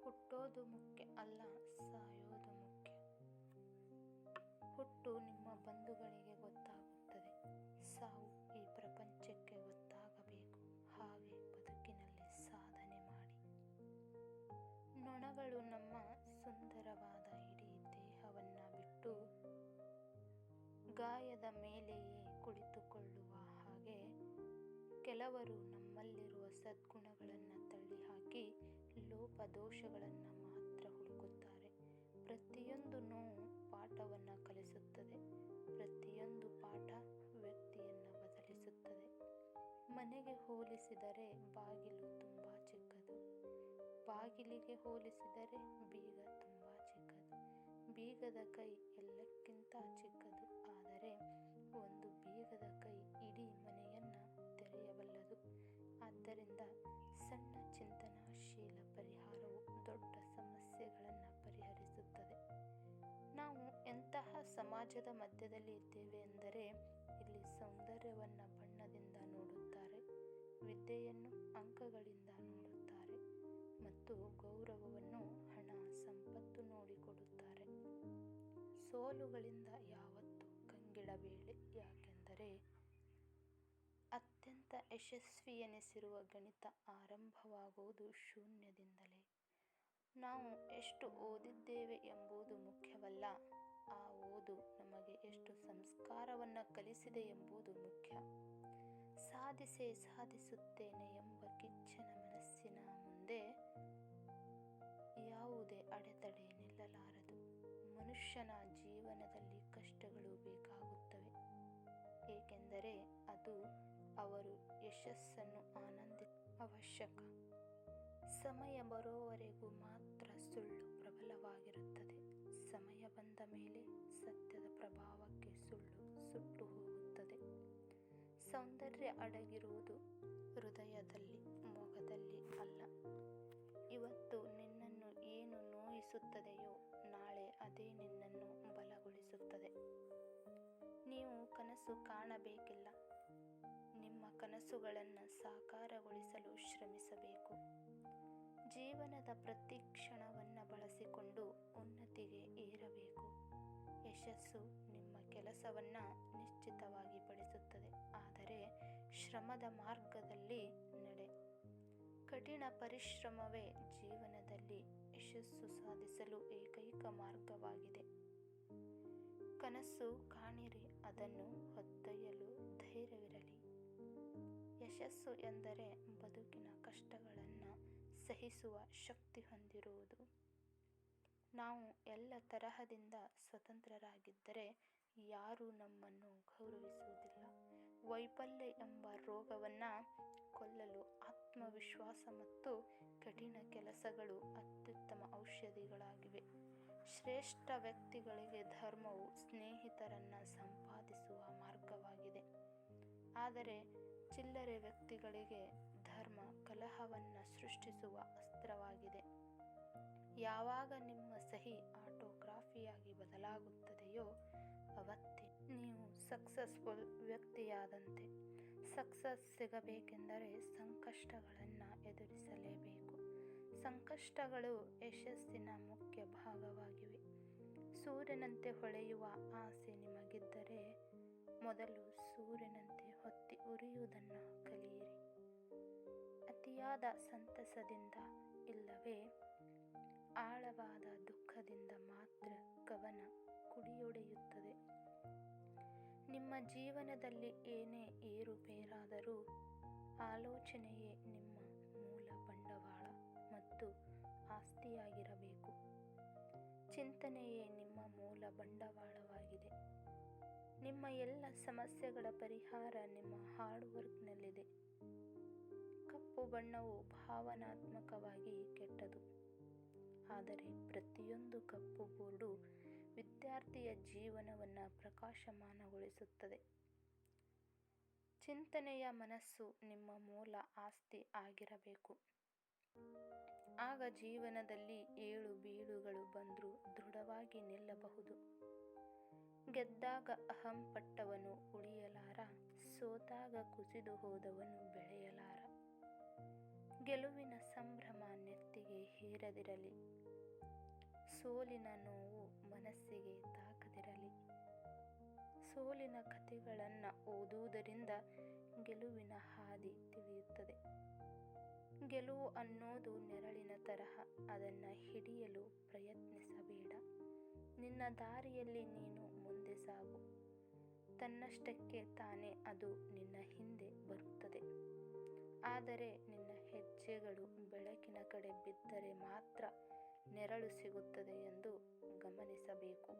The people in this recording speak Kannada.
ಹುಟ್ಟೋದು ಮುಖ್ಯ ಅಲ್ಲ, ಸಾಯೋದು ಮುಖ್ಯ. ಹುಟ್ಟು ನಿಮ್ಮ ಬಂಧುಗಳಿಗೆ ಗೊತ್ತಾಗುತ್ತದೆ, ಸಾವು ಈ ಪ್ರಪಂಚಕ್ಕೆ ಗೊತ್ತಾಗಬೇಕು. ಹಾಗೆ ಬದುಕಿನಲ್ಲಿ ಸಾಧನೆ ಮಾಡಿ. ನೊಣಗಳು ನಮ್ಮ ಸುಂದರವಾದ ಇಡೀ ದೇಹವನ್ನ ಬಿಟ್ಟು ಗಾಯದ ಮೇಲೆಯೇ ಕುಳಿತುಕೊಳ್ಳುವ ಹಾಗೆ ಕೆಲವರು ನಮ್ಮಲ್ಲಿರುವ ಸದ್ಗುಣಗಳನ್ನು ತಳ್ಳಿಹಾಕಿ ಲೋಪದೋಷಗಳನ್ನು ಮಾತ್ರ ಹುಡುಕುತ್ತಾರೆ. ಪ್ರತಿಯೊಂದು ನೋವು ಪಾಠವನ್ನು ಕಲಿಸುತ್ತದೆ. ಪ್ರತಿಯೊಂದು ಪಾಠ ವ್ಯಕ್ತಿಯನ್ನು ಬದಲಿಸುತ್ತದೆ. ಮನೆಗೆ ಹೋಲಿಸಿದರೆ ಬಾಗಿಲು ತುಂಬ ಚಿಕ್ಕದು, ಬಾಗಿಲಿಗೆ ಹೋಲಿಸಿದರೆ ಬೀಗ ತುಂಬ ಚಿಕ್ಕದು. ಬೀಗದ ಕೈ ಎಲ್ಲಕ್ಕಿಂತ ಚಿಕ್ಕದು, ಆದರೆ ಒಂದು ಬೀಗದ ಕೈ ಇಡೀ ಮನೆಯನ್ನು ತೆರೆಯಬಲ್ಲದು. ಆದ್ದರಿಂದ ಸಣ್ಣ ಚಿಂತನಾಶೀಲ ಪರಿಹಾರವು ದೊಡ್ಡ ಸಮಸ್ಯೆಗಳನ್ನು ಪರಿಹರಿಸುತ್ತದೆ. ನಾವು ಎಂತಹ ಸಮಾಜದ ಮಧ್ಯದಲ್ಲಿ ಇದ್ದೇವೆ ಎಂದರೆ, ಇಲ್ಲಿ ಸೌಂದರ್ಯವನ್ನು ಬಣ್ಣದಿಂದ ನೋಡುತ್ತಾರೆ, ವಿದ್ಯೆಯನ್ನು ಅಂಕಗಳಿಂದ ನೋಡುತ್ತಾರೆ ಮತ್ತು ಗೌರವವನ್ನು ಹಣ ಸಂಪತ್ತು ನೋಡಿಕೊಡುತ್ತಾರೆ. ಸೋಲುಗಳಿಂದ ಯಾವತ್ತೂ ಕಂಗೆಡಬೇಡಿ, ಯಾಕೆಂದರೆ ಅತ್ಯಂತ ಯಶಸ್ವಿ ಎನಿಸಿರುವ ಗಣಿತ ಆರಂಭವಾಗುವುದು ಶೂನ್ಯದಿಂದಲೇ. ನಾವು ಎಷ್ಟು ಓದಿದ್ದೇವೆ ಎಂಬುದು ಮುಖ್ಯವಲ್ಲ, ಆ ಓದು ನಮಗೆ ಎಷ್ಟು ಸಂಸ್ಕಾರವನ್ನು ಕಲಿಸಿದೆ ಎಂಬುದು ಮುಖ್ಯ. ಸಾಧಿಸುತ್ತೇನೆ ಎಂಬ ಕಿಚ್ಚನ ಮನಸ್ಸಿನ ಮುಂದೆ ಯಾವುದೇ ಅಡೆತಡೆ ನಿಲ್ಲಲಾರದು. ಮನುಷ್ಯನ ಜೀವನದಲ್ಲಿ ಕಷ್ಟಗಳು ಬೇಕಾಗುತ್ತವೆ, ಏಕೆಂದರೆ ಅದು ಅವರು ಯಶಸ್ಸನ್ನು ಅವಶ್ಯಕ. ಸಮಯ ಬರುವವರೆಗೂ ಮಾತ್ರ ಸುಳ್ಳು ಪ್ರಬಲವಾಗಿರುತ್ತದೆ. ಸಮಯ ಬಂದ ಮೇಲೆ ಸತ್ಯದ ಪ್ರಭಾವಕ್ಕೆ ಸುಳ್ಳು ಸುಟ್ಟು ಹೋಗುತ್ತದೆ. ಸೌಂದರ್ಯ ಅಡಗಿರುವುದು ಹೃದಯದಲ್ಲಿ, ಮೊಗದಲ್ಲಿ ಅಲ್ಲ. ಇವತ್ತು ನಿನ್ನನ್ನು ಏನು ನೋಯಿಸುತ್ತದೆಯೋ ನಾಳೆ ಅದೇ ನಿನ್ನನ್ನು ಬಲಗೊಳಿಸುತ್ತದೆ. ನೀವು ಕನಸು ಕಾಣಬೇಕಿಲ್ಲ, ನಿಮ್ಮ ಕನಸುಗಳನ್ನು ಸಾಕಾರಗೊಳಿಸಲು ಶ್ರಮಿಸಬೇಕು. ಜೀವನದ ಪ್ರತಿ ಕ್ಷಣವನ್ನು ಬಳಸಿಕೊಂಡು ಉನ್ನತಿಗೆ ಏರಬೇಕು. ಯಶಸ್ಸು ನಿಮ್ಮ ಕೆಲಸವನ್ನು ನಿಶ್ಚಿತವಾಗಿ ಪಡಿಸುತ್ತದೆ, ಆದರೆ ಶ್ರಮದ ಮಾರ್ಗದಲ್ಲಿ ನಡೆ. ಕಠಿಣ ಪರಿಶ್ರಮವೇ ಜೀವನದಲ್ಲಿ ಯಶಸ್ಸು ಸಾಧಿಸಲು ಏಕೈಕ ಮಾರ್ಗವಾಗಿದೆ. ಕನಸು ಕಾಣಿರಿ, ಅದನ್ನು ಹೊತ್ತೊಯ್ಯಲು ಧೈರ್ಯವಿರಲಿ. ಯಶಸ್ಸು ಎಂದರೆ ಬದುಕಿನ ಕಷ್ಟಗಳನ್ನು ಸಹಿಸುವ ಶಕ್ತಿ ಹೊಂದಿರುವುದು. ನಾವು ಎಲ್ಲ ತರಹದಿಂದ ಸ್ವತಂತ್ರರಾಗಿದ್ದರೆ ಯಾರೂ ನಮ್ಮನ್ನು ಗೌರವಿಸುವುದಿಲ್ಲ. ವೈಫಲ್ಯ ಎಂಬ ರೋಗವನ್ನು ಕೊಲ್ಲಲು ಆತ್ಮವಿಶ್ವಾಸ ಮತ್ತು ಕಠಿಣ ಕೆಲಸಗಳು ಅತ್ಯುತ್ತಮ ಔಷಧಿಗಳಾಗಿವೆ. ಶ್ರೇಷ್ಠ ವ್ಯಕ್ತಿಗಳಿಗೆ ಧರ್ಮವು ಸ್ನೇಹಿತರನ್ನು ಸಂಪಾದಿಸುವ ಮಾರ್ಗವಾಗಿದೆ, ಆದರೆ ಚಿಲ್ಲರೆ ವ್ಯಕ್ತಿಗಳಿಗೆ ಧರ್ಮ ಕಲಹವನ್ನು ಸೃಷ್ಟಿಸುವ ಅಸ್ತ್ರವಾಗಿದೆ. ಯಾವಾಗ ನಿಮ್ಮ ಸಹಿ ಆಟೋಗ್ರಾಫಿಯಾಗಿ ಬದಲಾಗುತ್ತದೆಯೋ ಅವತ್ತೇ ನೀವು ಸಕ್ಸಸ್ಫುಲ್ ವ್ಯಕ್ತಿಯಾದಂತೆ. ಸಕ್ಸಸ್ ಸಿಗಬೇಕೆಂದರೆ ಸಂಕಷ್ಟಗಳನ್ನು ಎದುರಿಸಲೇಬೇಕು. ಸಂಕಷ್ಟಗಳು ಯಶಸ್ಸಿನ ಮುಖ್ಯ ಭಾಗವಾಗಿವೆ. ಸೂರ್ಯನಂತೆ ಹೊಳೆಯುವ ಆಸೆ ನಿಮಗಿದ್ದರೆ ಮೊದಲು ಸೂರ್ಯನಂತೆ ಹೊತ್ತಿ ಉರಿಯುವುದನ್ನು ಕಲಿಯಿರಿ. ಅತಿಯಾದ ಸಂತಸದಿಂದ ಇಲ್ಲವೇ ಆಳವಾದ ದುಃಖದಿಂದ ಮಾತ್ರ ಕವನ ಕುಡಿಯೊಡೆಯುತ್ತದೆ. ನಿಮ್ಮ ಜೀವನದಲ್ಲಿ ಏನೇ ಏರುಪೇರಾದರೂ ಆಲೋಚನೆಯೇ ನಿಮ್ಮ ಮೂಲ ಬಂಡವಾಳ ಮತ್ತು ಆಸ್ತಿಯಾಗಿರಬೇಕು. ಚಿಂತನೆಯೇ ನಿಮ್ಮ ಮೂಲ ಬಂಡವಾಳವಾಗಿದೆ. ನಿಮ್ಮ ಎಲ್ಲ ಸಮಸ್ಯೆಗಳ ಪರಿಹಾರ ನಿಮ್ಮ ಹಾರ್ಡ್ ವರ್ಕ್ನಲ್ಲಿದೆ. ಕಪ್ಪು ಬಣ್ಣವು ಭಾವನಾತ್ಮಕವಾಗಿ ಕೆಟ್ಟದು, ಆದರೆ ಪ್ರತಿಯೊಂದು ಕಪ್ಪು ಬೋರ್ಡು ವಿದ್ಯಾರ್ಥಿಯ ಜೀವನವನ್ನು ಪ್ರಕಾಶಮಾನಗೊಳಿಸುತ್ತದೆ. ಚಿಂತನೆಯ ಮನಸ್ಸು ನಿಮ್ಮ ಮೂಲ ಆಸ್ತಿ ಆಗಿರಬೇಕು. ಆಗ ಜೀವನದಲ್ಲಿ ಏಳು ಬೀಳುಗಳು ಬಂದರೂ ದೃಢವಾಗಿ ನಿಲ್ಲಬಹುದು. ಗೆದ್ದಾಗ ಅಹಂ ಪಟ್ಟವನು ಉಳಿಯಲಾರ, ಸೋತಾಗ ಕುಸಿದು ಹೋದವನು ಬೆಳೆಯಲಾರ. ಗೆಲುವಿನ ಸಂಭ್ರಮ ನೆತ್ತಿಗೆ ಹೇರದಿರಲಿ, ಸೋಲಿನ ನೋವು ಮನಸ್ಸಿಗೆ ತಾಕದಿರಲಿ. ಸೋಲಿನ ಕಥೆಗಳನ್ನು ಓದುವುದರಿಂದ ಗೆಲುವಿನ ಹಾದಿ ತಿಳಿಯುತ್ತದೆ. ಗೆಲುವು ಅನ್ನೋದು ನೆರಳಿನ ತರಹ, ಅದನ್ನು ಹಿಡಿಯಲು ಪ್ರಯತ್ನಿಸಬೇಡ. ನಿನ್ನ ದಾರಿಯಲ್ಲಿ ನೀನು ಮುಂದೆ ಸಾಗು, ತನ್ನಷ್ಟಕ್ಕೆ ತಾನೇ ಅದು ನಿನ್ನ ಹಿಂದೆ ಬರುತ್ತದೆ. ಆದರೆ ನಿನ್ನ ಹೆಜ್ಜೆಗಳು ಬೆಳಕಿನ ಕಡೆ ಬಿದ್ದರೆ ಮಾತ್ರ ನೆರಳು ಸಿಗುತ್ತದೆ ಎಂದು ಗಮನಿಸಬೇಕು.